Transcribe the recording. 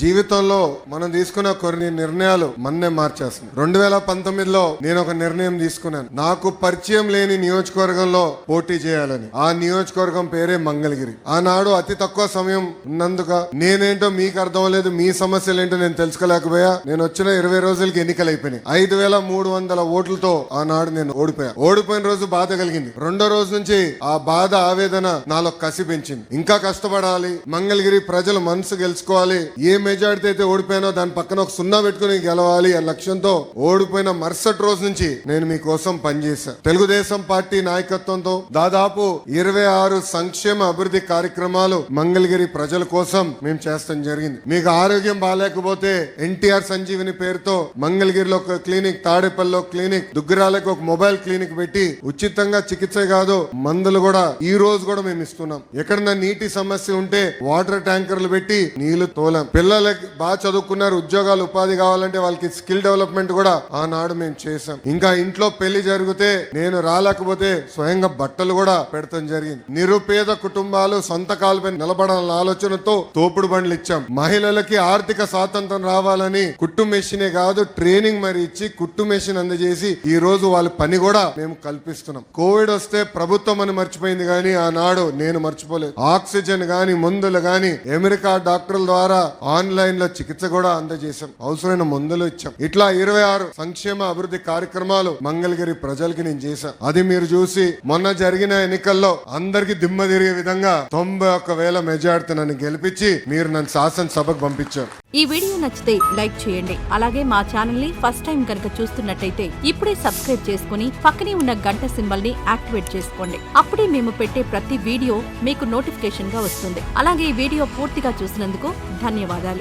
జీవితంలో మనం తీసుకున్న కొన్ని నిర్ణయాలు మన్నే మార్చేస్తుంది. 2019లో నేను ఒక నిర్ణయం తీసుకున్నాను. నాకు పరిచయం లేని నియోజకవర్గంలో పోటీ చేయాలని. ఆ నియోజకవర్గం పేరే మంగళగిరి. ఆనాడు అతి తక్కువ సమయం ఉన్నందుక నేనేంటో మీకు అర్థం లేదు, మీ సమస్యలు ఏంటో నేను తెలుసుకోలేకపోయా. నేను వచ్చిన 20 రోజులకి ఎన్నికలు అయిపోయినాయి. 5300 ఓట్లతో ఆనాడు నేను ఓడిపోయిన రోజు బాధ కలిగింది. రెండో రోజు నుంచి ఆ బాధ ఆవేదన నాలో కసి పెంచింది. ఇంకా కష్టపడాలి, మంగళగిరి ప్రజల మనసు గెలుచుకోవాలి, ఏ మెజార్టీ అయితే ఓడిపోయానో దాని పక్కన ఒక 0 పెట్టుకుని గెలవాలి అనే లక్ష్యంతో ఓడిపోయిన మరుసటి రోజు నుంచి నేను మీకోసం పనిచేశాను. తెలుగుదేశం పార్టీ నాయకత్వంతో దాదాపు 26 సంక్షేమ అభివృద్ధి కార్యక్రమాలు మంగళగిరి ప్రజల కోసం మేము చేస్తాం జరిగింది. మీకు ఆరోగ్యం బాగాలేకపోతే ఎన్టీఆర్ సంజీవిని పేరుతో మంగళగిరిలో ఒక క్లినిక్, తాడేపల్లిలో క్లినిక్, దుగ్గరాలకు ఒక మొబైల్ క్లినిక్ పెట్టి ఉచితంగా చికిత్స కాదు మందులు కూడా ఈ రోజు కూడా మేము ఇస్తున్నాం. ఎక్కడన్నా నీటి సమస్య ఉంటే వాటర్ ట్యాంకర్లు పెట్టి నీళ్లు తోలాం. పిల్లలకి బాగా చదువుకున్నారు, ఉద్యోగాలు ఉపాధి కావాలంటే వాళ్ళకి స్కిల్ డెవలప్మెంట్ కూడా ఆనాడు మేము చేశాం. ఇంకా ఇంట్లో పెళ్లి జరిగితే నేను రాలేకపోతే స్వయంగా బట్టలు కూడా పెడతాం జరిగింది. నిరుపేద కుటుంబాలు సొంత కాలుపై నిలబడాలన్న ఆలోచనతో తోపుడు బండ్లు ఇచ్చాం. మహిళలకి ఆర్థిక స్వాతంత్రం రావాలని కుట్టు మెషినే కాదు ట్రైనింగ్ మరి ఇచ్చి కుట్టు మెషిన్ అందజేసి ఈ రోజు వాళ్ళ పని కూడా మేము కల్పిస్తున్నాం. కోవిడ్ వస్తే ప్రభుత్వం అని మర్చిపోయింది కానీ ఆనాడు నేను మర్చిపోలేదు. ఆక్సిజన్ గాని మందులు గాని అమెరికా డాక్టర్ల ద్వారా ఆన్లైన్ లో చికిత్స కూడా అందజేశాం. అవసరమైన మందులు ఇచ్చాం. ఇట్లా 26 సంక్షేమ అభివృద్ధి కార్యక్రమాలు మంగళగిరి ప్రజలకి నేను చేశాను. అది మీరు చూసి మొన్న జరిగిన ఎన్నికల్లో అందరికి దిమ్మ తిరిగే విధంగా 91,000 మెజార్టీ నన్ను గెలిపించి మీరు నన్ను శాసనసభకు పంపించారు. ఈ వీడియో నచ్చితే లైక్ చేయండి. అలాగే మా ఛానల్ ని ఫస్ట్ టైం కనుక చూస్తున్నట్టయితే ఇప్పుడే సబ్స్క్రైబ్ చేసుకుని పక్కనే ఉన్న గంట సింబల్ ని యాక్టివేట్ చేసుకోండి. అప్పుడే మేము పెట్టే ప్రతి వీడియో మీకు నోటిఫికేషన్ గా వస్తుంది. అలాగే ఈ వీడియో పూర్తిగా చూసినందుకు ధన్యవాదాలు.